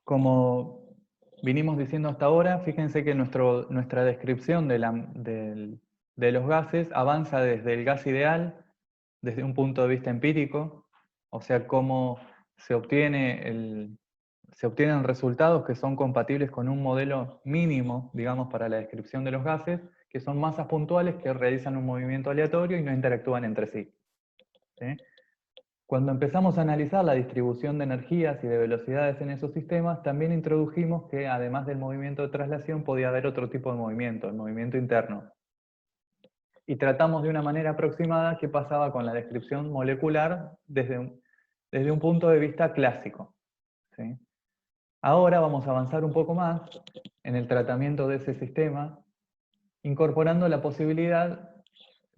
Como vinimos diciendo hasta ahora, fíjense que nuestra descripción de los gases avanza desde el gas ideal, desde un punto de vista empírico, o sea, cómo se obtienen resultados que son compatibles con un modelo mínimo, digamos, para la descripción de los gases, que son masas puntuales que realizan un movimiento aleatorio y no interactúan entre sí. ¿Sí? Cuando empezamos a analizar la distribución de energías y de velocidades en esos sistemas, también introdujimos que además del movimiento de traslación podía haber otro tipo de movimiento, el movimiento interno. Y tratamos de una manera aproximada qué pasaba con la descripción molecular desde un punto de vista clásico. ¿Sí? Ahora vamos a avanzar un poco más en el tratamiento de ese sistema, incorporando la posibilidad,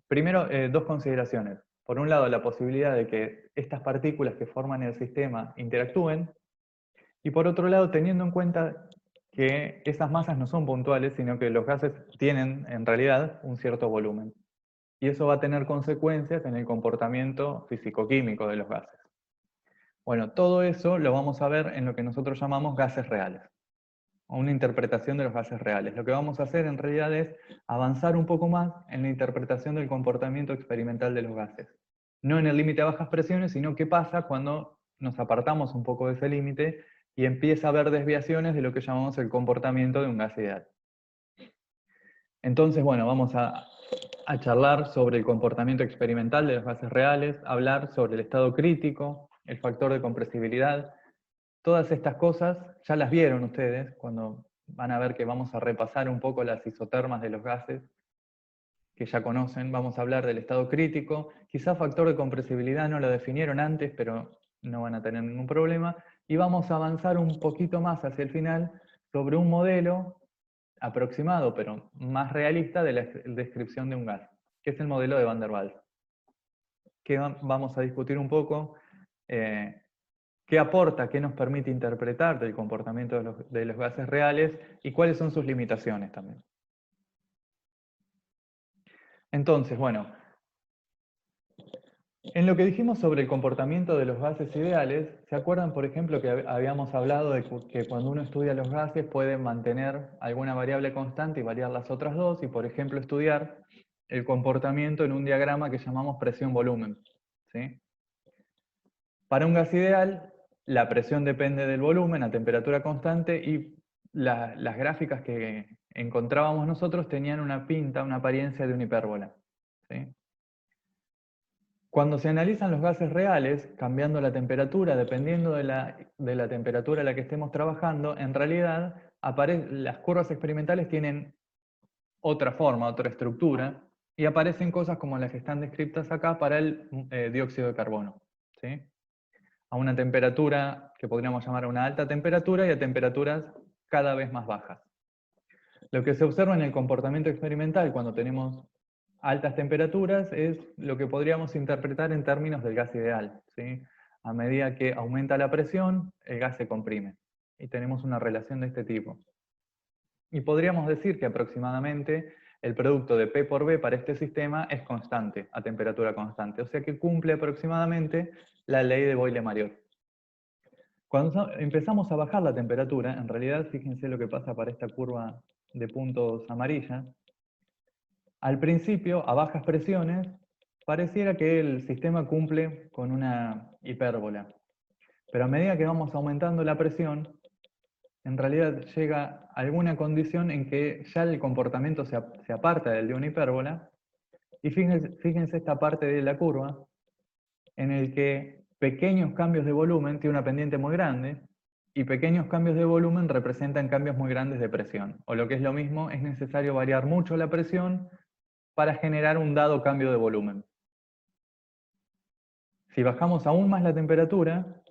primero, dos consideraciones. Por un lado, la posibilidad de que estas partículas que forman el sistema interactúen, y por otro lado, teniendo en cuenta que esas masas no son puntuales, sino que los gases tienen, en realidad, un cierto volumen. Y eso va a tener consecuencias en el comportamiento físico-químico de los gases. Bueno, todo eso lo vamos a ver en lo que nosotros llamamos gases reales, o una interpretación de los gases reales. Lo que vamos a hacer en realidad es avanzar un poco más en la interpretación del comportamiento experimental de los gases. No en el límite a bajas presiones, sino qué pasa cuando nos apartamos un poco de ese límite y empieza a haber desviaciones de lo que llamamos el comportamiento de un gas ideal. Entonces, bueno, vamos a charlar sobre el comportamiento experimental de los gases reales, hablar sobre el estado crítico, el factor de compresibilidad. Todas estas cosas ya las vieron ustedes cuando van a ver que vamos a repasar un poco las isotermas de los gases que ya conocen. Vamos a hablar del estado crítico. Quizá factor de compresibilidad no lo definieron antes, pero no van a tener ningún problema. Y vamos a avanzar un poquito más hacia el final sobre un modelo aproximado, pero más realista de la descripción de un gas, que es el modelo de Van der Waals. Que vamos a discutir un poco qué aporta, qué nos permite interpretar del comportamiento de los gases reales y cuáles son sus limitaciones también. Entonces, bueno, en lo que dijimos sobre el comportamiento de los gases ideales, ¿se acuerdan, por ejemplo, que habíamos hablado de que cuando uno estudia los gases puede mantener alguna variable constante y variar las otras dos, y por ejemplo estudiar el comportamiento en un diagrama que llamamos presión-volumen? ¿Sí? Para un gas ideal, la presión depende del volumen a temperatura constante y las gráficas que encontrábamos nosotros tenían una pinta, una apariencia de una hipérbola. ¿Sí? Cuando se analizan los gases reales, cambiando la temperatura, dependiendo de la temperatura a la que estemos trabajando, en realidad las curvas experimentales tienen otra forma, otra estructura, y aparecen cosas como las que están descritas acá para el dióxido de carbono. ¿Sí? A una temperatura que podríamos llamar una alta temperatura y a temperaturas cada vez más bajas. Lo que se observa en el comportamiento experimental cuando tenemos altas temperaturas es lo que podríamos interpretar en términos del gas ideal. ¿Sí? A medida que aumenta la presión, el gas se comprime. Y tenemos una relación de este tipo. Y podríamos decir que aproximadamente el producto de P por B para este sistema es constante, a temperatura constante. O sea que cumple aproximadamente la ley de Boyle-Mariot. Cuando empezamos a bajar la temperatura, en realidad fíjense lo que pasa para esta curva de puntos amarilla. Al principio, a bajas presiones, pareciera que el sistema cumple con una hipérbola. Pero a medida que vamos aumentando la presión, en realidad llega alguna condición en que ya el comportamiento se aparta del de una hipérbola. Y fíjense esta parte de la curva, en el que pequeños cambios de volumen tienen una pendiente muy grande, y pequeños cambios de volumen representan cambios muy grandes de presión. O lo que es lo mismo, es necesario variar mucho la presión para generar un dado cambio de volumen. Si bajamos aún más la temperatura,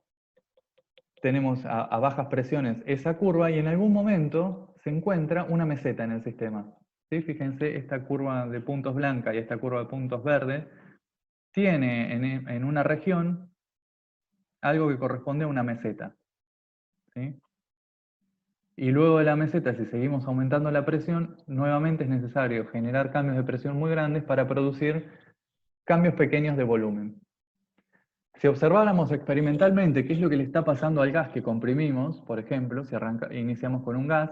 tenemos a bajas presiones esa curva y en algún momento se encuentra una meseta en el sistema. ¿Sí? Fíjense, esta curva de puntos blanca y esta curva de puntos verdes tiene en una región algo que corresponde a una meseta. ¿Sí? Y luego de la meseta, si seguimos aumentando la presión, nuevamente es necesario generar cambios de presión muy grandes para producir cambios pequeños de volumen. Si observáramos experimentalmente qué es lo que le está pasando al gas que comprimimos, por ejemplo, si iniciamos con un gas,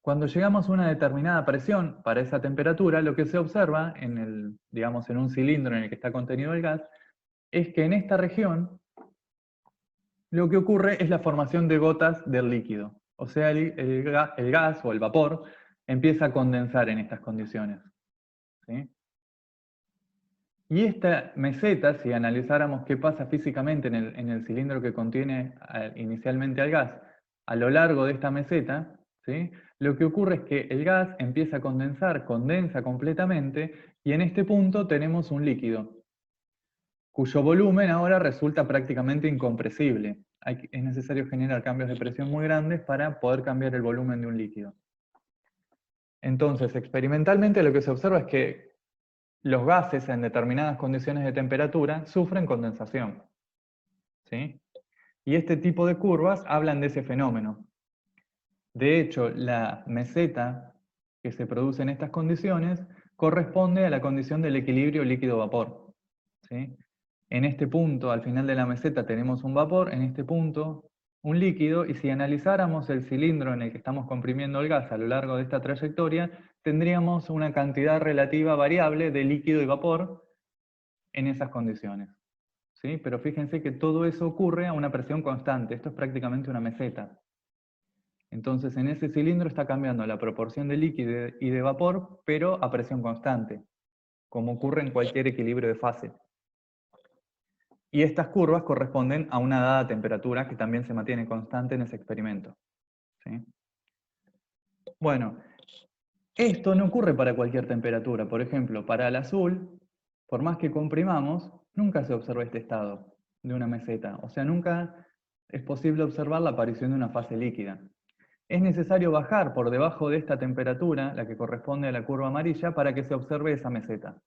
cuando llegamos a una determinada presión para esa temperatura, lo que se observa digamos, en un cilindro en el que está contenido el gas, es que en esta región lo que ocurre es la formación de gotas del líquido. O sea, el gas o el vapor empieza a condensar en estas condiciones. ¿Sí? Y esta meseta, si analizáramos qué pasa físicamente en el cilindro que contiene inicialmente al gas, a lo largo de esta meseta, ¿sí? Lo que ocurre es que el gas empieza a condensar, condensa completamente, y en este punto tenemos un líquido, cuyo volumen ahora resulta prácticamente incompresible. Es necesario generar cambios de presión muy grandes para poder cambiar el volumen de un líquido. Entonces, experimentalmente lo que se observa es que los gases en determinadas condiciones de temperatura sufren condensación. ¿Sí? Y este tipo de curvas hablan de ese fenómeno. De hecho, la meseta que se produce en estas condiciones corresponde a la condición del equilibrio líquido-vapor. ¿Sí? En este punto, al final de la meseta, tenemos un vapor, en este punto un líquido, y si analizáramos el cilindro en el que estamos comprimiendo el gas a lo largo de esta trayectoria, tendríamos una cantidad relativa variable de líquido y vapor en esas condiciones. ¿Sí? Pero fíjense que todo eso ocurre a una presión constante, esto es prácticamente una meseta. Entonces en ese cilindro está cambiando la proporción de líquido y de vapor, pero a presión constante, como ocurre en cualquier equilibrio de fase. Y estas curvas corresponden a una dada temperatura que también se mantiene constante en ese experimento. ¿Sí? Bueno, esto no ocurre para cualquier temperatura. Por ejemplo, para el azul, por más que comprimamos, nunca se observa este estado de una meseta. O sea, nunca es posible observar la aparición de una fase líquida. Es necesario bajar por debajo de esta temperatura, la que corresponde a la curva amarilla, para que se observe esa meseta.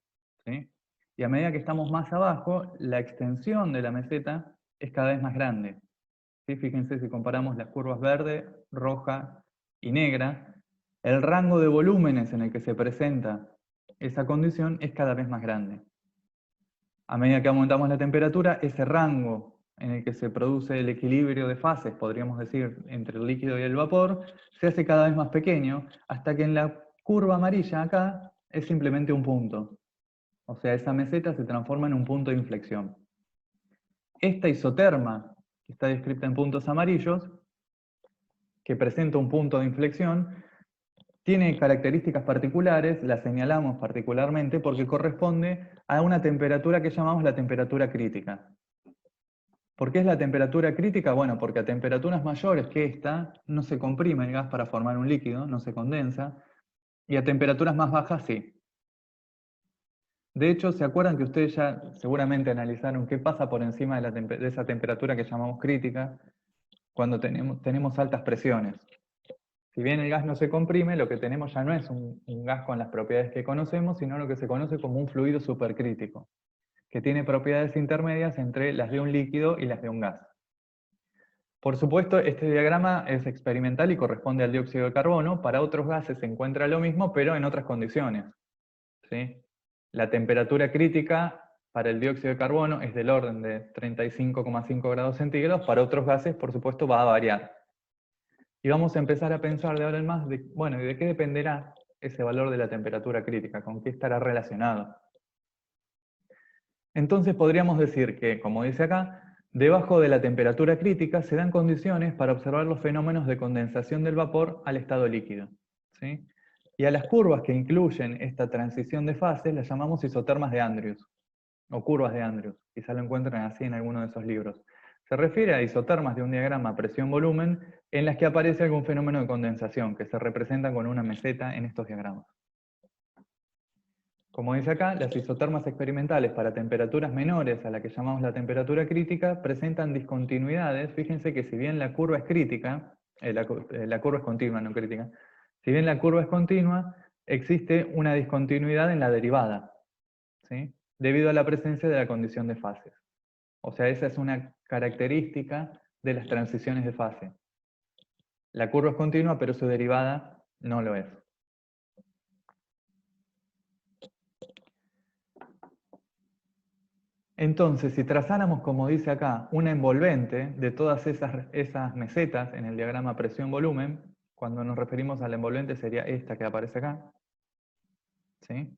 ¿Sí? Y a medida que estamos más abajo, la extensión de la meseta es cada vez más grande. ¿Sí? Fíjense si comparamos las curvas verde, roja y negra, el rango de volúmenes en el que se presenta esa condición es cada vez más grande. A medida que aumentamos la temperatura, ese rango en el que se produce el equilibrio de fases, podríamos decir, entre el líquido y el vapor, se hace cada vez más pequeño, hasta que en la curva amarilla acá es simplemente un punto. O sea, esa meseta se transforma en un punto de inflexión. Esta isoterma, que está descrita en puntos amarillos, que presenta un punto de inflexión, tiene características particulares, las señalamos particularmente porque corresponde a una temperatura que llamamos la temperatura crítica. ¿Por qué es la temperatura crítica? Bueno, porque a temperaturas mayores que esta no se comprime el gas para formar un líquido, no se condensa, y a temperaturas más bajas sí. De hecho, ¿se acuerdan que ustedes ya seguramente analizaron qué pasa por encima de esa temperatura que llamamos crítica cuando tenemos altas presiones? Si bien el gas no se comprime, lo que tenemos ya no es un gas con las propiedades que conocemos, sino lo que se conoce como un fluido supercrítico, que tiene propiedades intermedias entre las de un líquido y las de un gas. Por supuesto, este diagrama es experimental y corresponde al dióxido de carbono. Para otros gases se encuentra lo mismo, pero en otras condiciones. ¿Sí? La temperatura crítica para el dióxido de carbono es del orden de 35,5 grados centígrados. Para otros gases, por supuesto, va a variar. Y vamos a empezar a pensar de ahora en más, bueno, ¿y de qué dependerá ese valor de la temperatura crítica? ¿Con qué estará relacionado? Entonces podríamos decir que, como dice acá, debajo de la temperatura crítica se dan condiciones para observar los fenómenos de condensación del vapor al estado líquido. ¿Sí? Y a las curvas que incluyen esta transición de fases las llamamos isotermas de Andrews, o curvas de Andrews, quizá lo encuentren así en alguno de esos libros. Se refiere a isotermas de un diagrama presión-volumen en las que aparece algún fenómeno de condensación, que se representa con una meseta en estos diagramas. Como dice acá, las isotermas experimentales para temperaturas menores a la que llamamos la temperatura crítica presentan discontinuidades. Fíjense que si bien la curva es crítica, la curva es continua, no crítica, si bien la curva es continua, existe una discontinuidad en la derivada, ¿sí? Debido a la presencia de la condición de fases. O sea, esa es una característica de las transiciones de fase. La curva es continua, pero su derivada no lo es. Entonces, si trazáramos, como dice acá, una envolvente de todas esas mesetas en el diagrama presión-volumen, cuando nos referimos a la envolvente sería esta que aparece acá, ¿sí?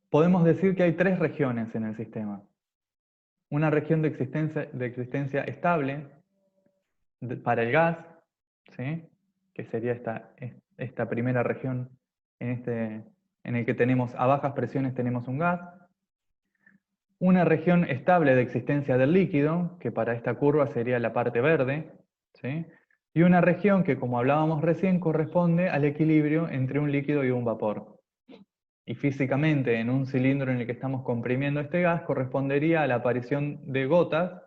Podemos decir que hay tres regiones en el sistema. Una región de existencia estable para el gas, ¿sí? Que sería esta primera región en el que tenemos a bajas presiones tenemos un gas. Una región estable de existencia del líquido, que para esta curva sería la parte verde, ¿sí? Y una región que, como hablábamos recién, corresponde al equilibrio entre un líquido y un vapor. Y físicamente, en un cilindro en el que estamos comprimiendo este gas, correspondería a la aparición de gotas.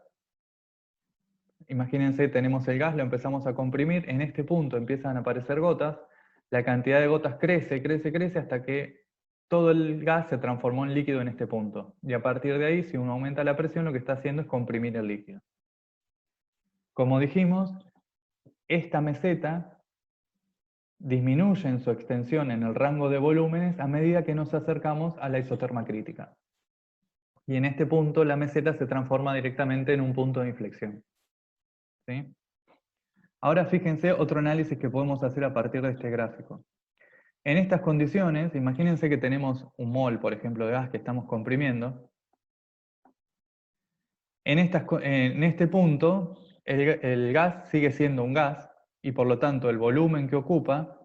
Imagínense, tenemos el gas, lo empezamos a comprimir, en este punto empiezan a aparecer gotas, la cantidad de gotas crece, crece, crece, hasta que todo el gas se transformó en líquido en este punto. Y a partir de ahí, si uno aumenta la presión, lo que está haciendo es comprimir el líquido. Como dijimos, esta meseta disminuye en su extensión en el rango de volúmenes a medida que nos acercamos a la isoterma crítica. Y en este punto la meseta se transforma directamente en un punto de inflexión. ¿Sí? Ahora fíjense otro análisis que podemos hacer a partir de este gráfico. En estas condiciones, imagínense que tenemos un mol, por ejemplo, de gas que estamos comprimiendo. En este punto, el gas sigue siendo un gas, y por lo tanto el volumen que ocupa,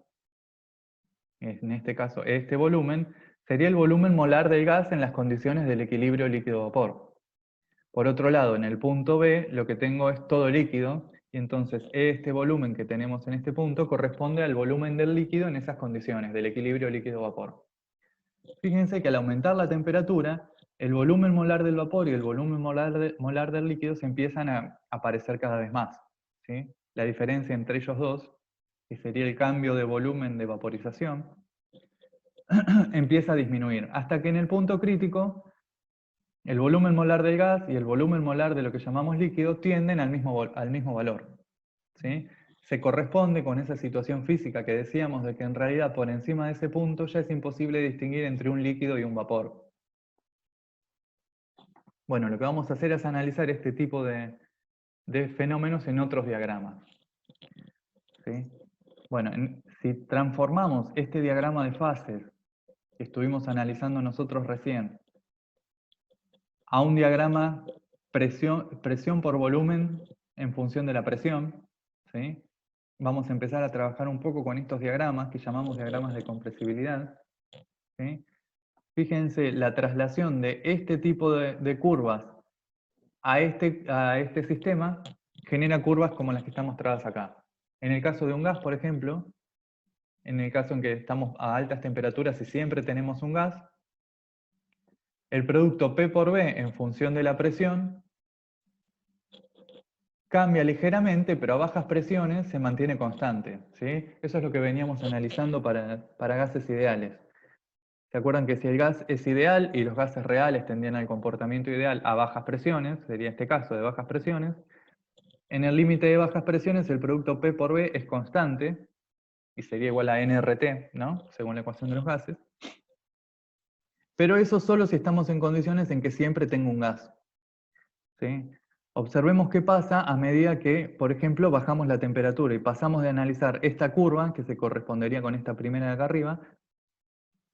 en este caso este volumen, sería el volumen molar del gas en las condiciones del equilibrio líquido-vapor. Por otro lado, en el punto B, lo que tengo es todo líquido, y entonces este volumen que tenemos en este punto corresponde al volumen del líquido en esas condiciones, del equilibrio líquido-vapor. Fíjense que al aumentar la temperatura, el volumen molar del vapor y el volumen molar del líquido se empiezan a aparecer cada vez más, ¿sí? La diferencia entre ellos dos, que sería el cambio de volumen de vaporización, empieza a disminuir, hasta que en el punto crítico el volumen molar del gas y el volumen molar de lo que llamamos líquido tienden al mismo valor, ¿sí? Se corresponde con esa situación física que decíamos de que en realidad por encima de ese punto ya es imposible distinguir entre un líquido y un vapor. Bueno, lo que vamos a hacer es analizar este tipo de fenómenos en otros diagramas, ¿sí? Bueno, si transformamos este diagrama de fases que estuvimos analizando nosotros recién a un diagrama presión por volumen en función de la presión, ¿sí? Vamos a empezar a trabajar un poco con estos diagramas que llamamos diagramas de compresibilidad, ¿sí? Fíjense, la traslación de este tipo de curvas a este sistema genera curvas como las que están mostradas acá. En el caso de un gas, por ejemplo, en el caso en que estamos a altas temperaturas y siempre tenemos un gas, el producto P por B en función de la presión cambia ligeramente, pero a bajas presiones se mantiene constante, ¿sí? Eso es lo que veníamos analizando para gases ideales. ¿Se acuerdan que si el gas es ideal y los gases reales tendían al comportamiento ideal a bajas presiones, sería este caso de bajas presiones, en el límite de bajas presiones el producto P por B es constante, y sería igual a nRT, ¿no? Según la ecuación de los gases. Pero eso solo si estamos en condiciones en que siempre tengo un gas, ¿sí? Observemos qué pasa a medida que, por ejemplo, bajamos la temperatura y pasamos de analizar esta curva, que se correspondería con esta primera de acá arriba,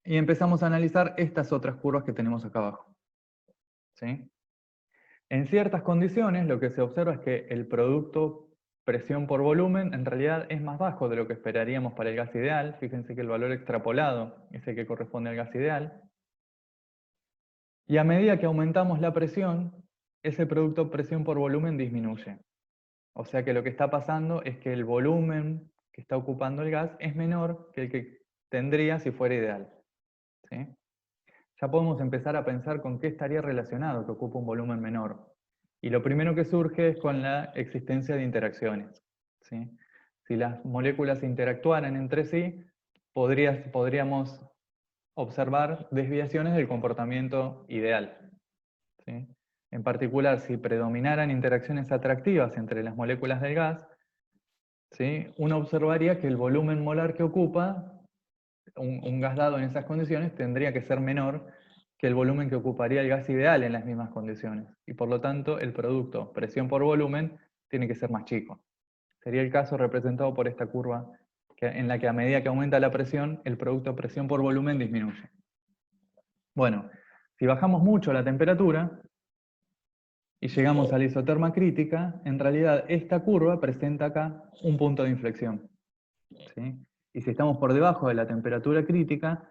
y empezamos a analizar estas otras curvas que tenemos acá abajo, ¿sí? En ciertas condiciones lo que se observa es que el producto presión por volumen en realidad es más bajo de lo que esperaríamos para el gas ideal. Fíjense que el valor extrapolado es el que corresponde al gas ideal. Y a medida que aumentamos la presión, ese producto presión por volumen disminuye. O sea que lo que está pasando es que el volumen que está ocupando el gas es menor que el que tendría si fuera ideal, ¿sí? Ya podemos empezar a pensar con qué estaría relacionado que ocupa un volumen menor. Y lo primero que surge es con la existencia de interacciones, ¿sí? Si las moléculas interactuaran entre sí, podríamos observar desviaciones del comportamiento ideal, ¿sí? En particular, si predominaran interacciones atractivas entre las moléculas del gas, ¿sí? Uno observaría que el volumen molar que ocupa un gas dado en esas condiciones tendría que ser menor que el volumen que ocuparía el gas ideal en las mismas condiciones. Y por lo tanto, el producto presión por volumen tiene que ser más chico. Sería el caso representado por esta curva en la que a medida que aumenta la presión, el producto presión por volumen disminuye. Bueno, si bajamos mucho la temperatura y llegamos a la isoterma crítica, en realidad esta curva presenta acá un punto de inflexión. ¿Sí? Y si estamos por debajo de la temperatura crítica,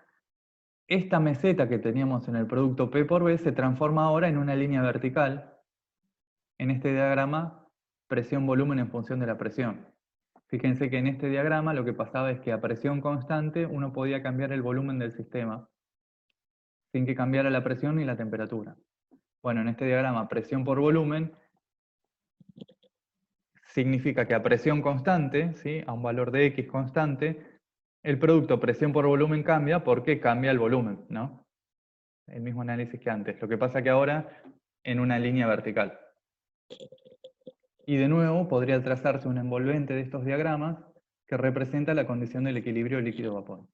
esta meseta que teníamos en el producto P por B se transforma ahora en una línea vertical, en este diagrama presión-volumen en función de la presión. Fíjense que en este diagrama lo que pasaba es que a presión constante uno podía cambiar el volumen del sistema sin que cambiara la presión ni la temperatura. Bueno, en este diagrama presión por volumen significa que a presión constante, ¿sí? A un valor de X constante, el producto presión por volumen cambia porque cambia el volumen, ¿no? El mismo análisis que antes. Lo que pasa que ahora en una línea vertical. Y de nuevo podría trazarse un envolvente de estos diagramas que representa la condición del equilibrio líquido-vapor.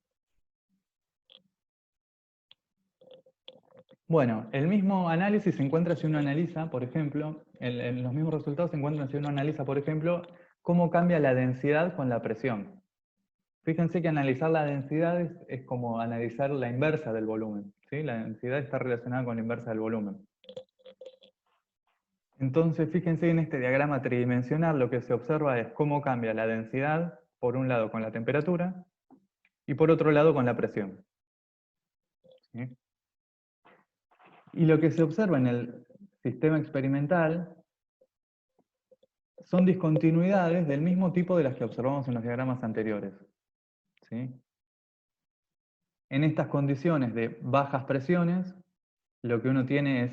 Bueno, el mismo análisis se encuentra si uno analiza, por ejemplo, los mismos resultados se encuentran si uno analiza, por ejemplo, cómo cambia la densidad con la presión. Fíjense que analizar la densidad es como analizar la inversa del volumen, ¿sí? La densidad está relacionada con la inversa del volumen. Entonces, fíjense en este diagrama tridimensional, lo que se observa es cómo cambia la densidad, por un lado con la temperatura, y por otro lado con la presión. ¿Sí? Y lo que se observa en el sistema experimental son discontinuidades del mismo tipo de las que observamos en los diagramas anteriores. ¿Sí? En estas condiciones de bajas presiones, lo que uno tiene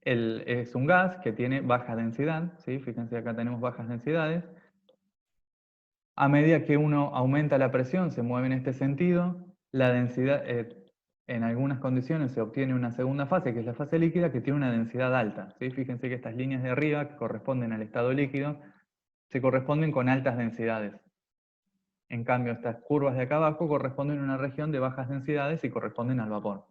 es un gas que tiene baja densidad, ¿sí? Fíjense acá tenemos bajas densidades. A medida que uno aumenta la presión, se mueve en este sentido, la densidad, en algunas condiciones se obtiene una segunda fase, que es la fase líquida, que tiene una densidad alta, ¿sí? Fíjense que estas líneas de arriba, que corresponden al estado líquido, se corresponden con altas densidades. En cambio, estas curvas de acá abajo corresponden a una región de bajas densidades y corresponden al vapor.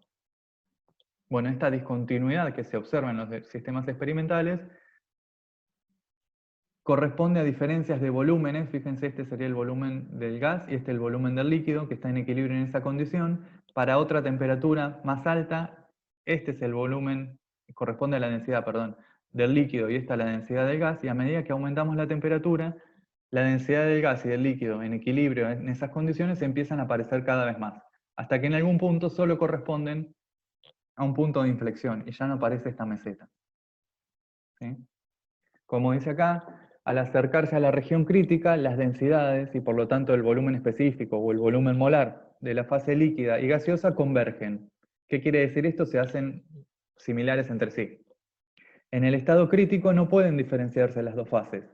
Bueno, esta discontinuidad que se observa en los sistemas experimentales corresponde a diferencias de volúmenes. Fíjense, este sería el volumen del gas y este el volumen del líquido, que está en equilibrio en esa condición. Para otra temperatura más alta, este es el volumen, corresponde a la densidad, perdón, del líquido y esta es la densidad del gas, y a medida que aumentamos la temperatura, la densidad del gas y del líquido en equilibrio en esas condiciones empiezan a aparecer cada vez más, hasta que en algún punto solo corresponden a un punto de inflexión y ya no aparece esta meseta. ¿Sí? Como dice acá, al acercarse a la región crítica, las densidades y por lo tanto el volumen específico o el volumen molar de la fase líquida y gaseosa convergen. ¿Qué quiere decir esto? Se hacen similares entre sí. En el estado crítico no pueden diferenciarse las dos fases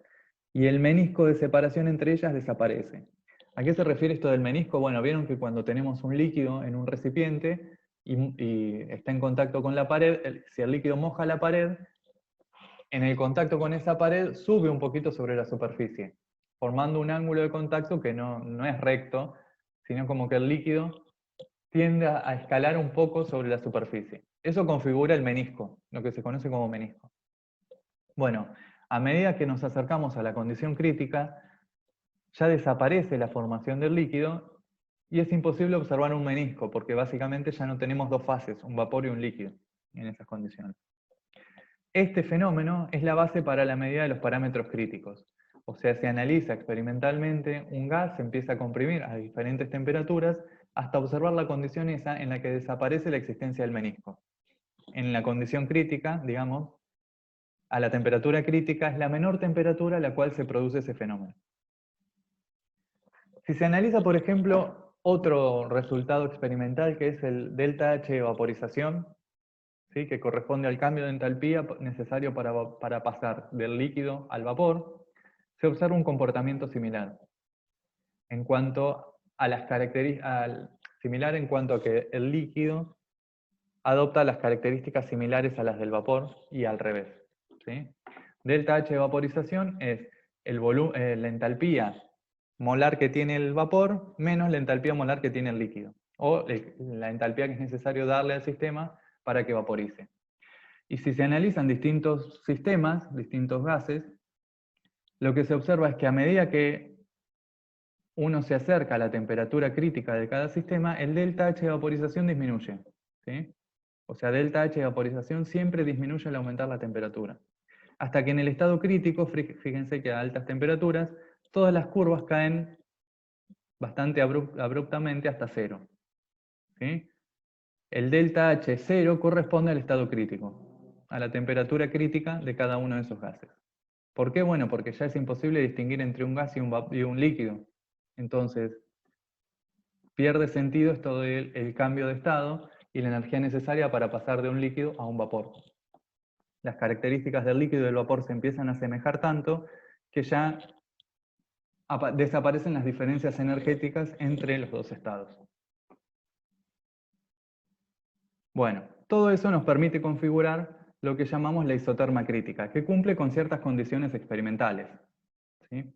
y el menisco de separación entre ellas desaparece. ¿A qué se refiere esto del menisco? Bueno, vieron que cuando tenemos un líquido en un recipiente y está en contacto con la pared, si el líquido moja la pared, en el contacto con esa pared sube un poquito sobre la superficie, formando un ángulo de contacto que no es recto, sino como que el líquido tiende a escalar un poco sobre la superficie. Eso configura el menisco, lo que se conoce como menisco. Bueno, a medida que nos acercamos a la condición crítica, ya desaparece la formación del líquido y es imposible observar un menisco, porque básicamente ya no tenemos dos fases, un vapor y un líquido, en esas condiciones. Este fenómeno es la base para la medida de los parámetros críticos. O sea, se analiza experimentalmente un gas, se empieza a comprimir a diferentes temperaturas hasta observar la condición esa en la que desaparece la existencia del menisco. En la condición crítica, digamos, a la temperatura crítica es la menor temperatura a la cual se produce ese fenómeno. Si se analiza, por ejemplo, otro resultado experimental que es el delta H de vaporización, ¿sí? Que corresponde al cambio de entalpía necesario para pasar del líquido al vapor, se observa un comportamiento similar. En cuanto a las características, similar en cuanto a que el líquido adopta las características similares a las del vapor y al revés. ¿Sí? Delta H de vaporización es la entalpía molar que tiene el vapor menos la entalpía molar que tiene el líquido, o la entalpía que es necesario darle al sistema para que vaporice. Y si se analizan distintos sistemas, distintos gases, lo que se observa es que a medida que uno se acerca a la temperatura crítica de cada sistema, el delta H de vaporización disminuye, ¿sí? O sea, delta H de vaporización siempre disminuye al aumentar la temperatura. Hasta que en el estado crítico, fíjense que a altas temperaturas, todas las curvas caen bastante abruptamente hasta cero, ¿sí? El delta H 0 corresponde al estado crítico, a la temperatura crítica de cada uno de esos gases. ¿Por qué? Bueno, porque ya es imposible distinguir entre un gas y un líquido. Entonces, pierde sentido esto del cambio de estado y la energía necesaria para pasar de un líquido a un vapor. Las características del líquido y del vapor se empiezan a asemejar tanto que ya desaparecen las diferencias energéticas entre los dos estados. Bueno, todo eso nos permite configurar lo que llamamos la isoterma crítica, que cumple con ciertas condiciones experimentales, ¿sí?